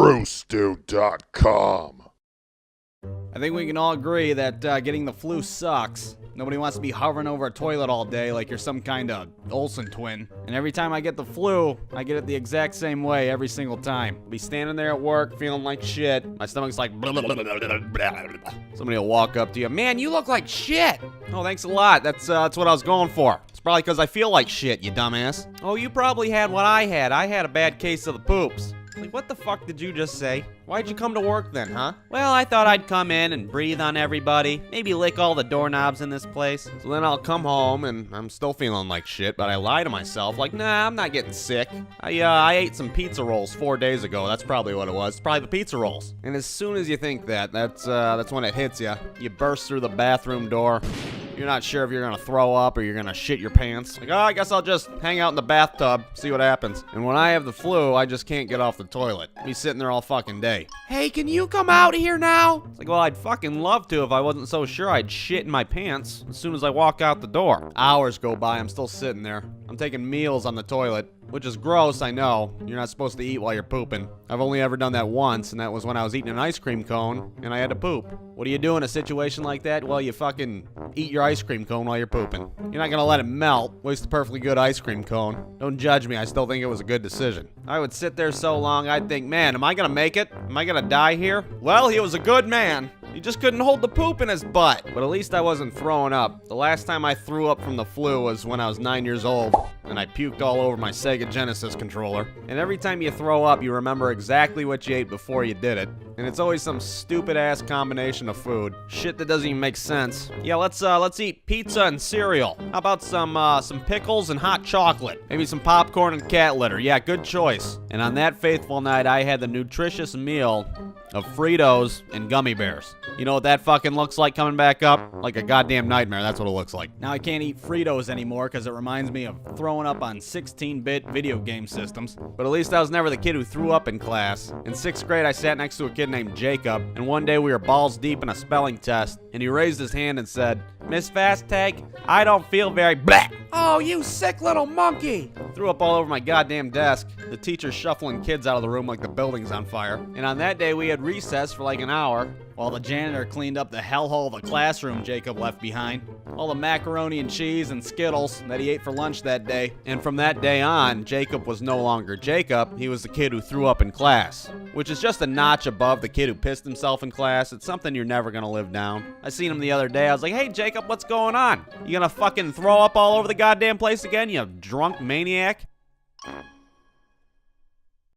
Brewstew.com. I think we can all agree that getting the flu sucks. Nobody wants to be hovering over a toilet all day like you're some kind of Olsen twin. And every time I get the flu, I get it the exact same way every single time. I'll be standing there at work feeling like shit. My stomach's like blah, blah, blah, blah, blah, blah. Somebody will walk up to you. Man, you look like shit. Oh, thanks a lot. That's what I was going for. It's probably because I feel like shit, you dumbass. Oh, you probably had what I had. I had a bad case of the poops. Like, what the fuck did you just say? Why'd you come to work then, huh? Well, I thought I'd come in and breathe on everybody. Maybe lick all the doorknobs in this place. So then I'll come home and I'm still feeling like shit, but I lie to myself like, nah, I'm not getting sick. I ate some pizza rolls 4 days ago. That's probably what it was. It's probably the pizza rolls. And as soon as you think that's when it hits you. You burst through the bathroom door. You're not sure if you're gonna throw up or you're gonna shit your pants. Like, oh, I guess I'll just hang out in the bathtub, see what happens. And when I have the flu, I just can't get off the toilet. Be sitting there all fucking day. Hey, can you come out here now? It's like, well, I'd fucking love to if I wasn't so sure I'd shit in my pants as soon as I walk out the door. Hours go by, I'm still sitting there. I'm taking meals on the toilet, which is gross, I know. You're not supposed to eat while you're pooping. I've only ever done that once, and that was when I was eating an ice cream cone, and I had to poop. What do you do in a situation like that? Well, you fucking eat your ice cream cone while you're pooping. You're not gonna let it melt. Waste a perfectly good ice cream cone. Don't judge me, I still think it was a good decision. I would sit there so long, I'd think, man, am I gonna make it? Am I gonna die here? Well, he was a good man. He just couldn't hold the poop in his butt. But at least I wasn't throwing up. The last time I threw up from the flu was when I was 9 years old, and I puked all over my Sega Genesis controller. And every time you throw up, you remember exactly what you ate before you did it. And it's always some stupid-ass combination of food. Shit that doesn't even make sense. Yeah, let's eat pizza and cereal. How about some pickles and hot chocolate? Maybe some popcorn and cat litter. Yeah, good choice. And on that faithful night, I had the nutritious meal of Fritos and gummy bears. You know what that fucking looks like coming back up? Like a goddamn nightmare, that's what it looks like. Now I can't eat Fritos anymore because it reminds me of throwing up on 16-bit video game systems. But at least I was never the kid who threw up in class. In 6th grade, I sat next to a kid named Jacob, and one day we were balls deep in a spelling test, and he raised his hand and said, Miss Fasttag, I don't feel very bleh. Oh, you sick little monkey! Threw up all over my goddamn desk. The teacher shuffling kids out of the room like the building's on fire. And on that day, we had recess for like an hour, while the janitor cleaned up the hellhole of the classroom Jacob left behind. All the macaroni and cheese and Skittles that he ate for lunch that day. And from that day on, Jacob was no longer Jacob. He was the kid who threw up in class. Which is just a notch above the kid who pissed himself in class. It's something you're never gonna live down. I seen him the other day. I was like, hey, Jacob, what's going on? You gonna fucking throw up all over the goddamn place again, you drunk maniac?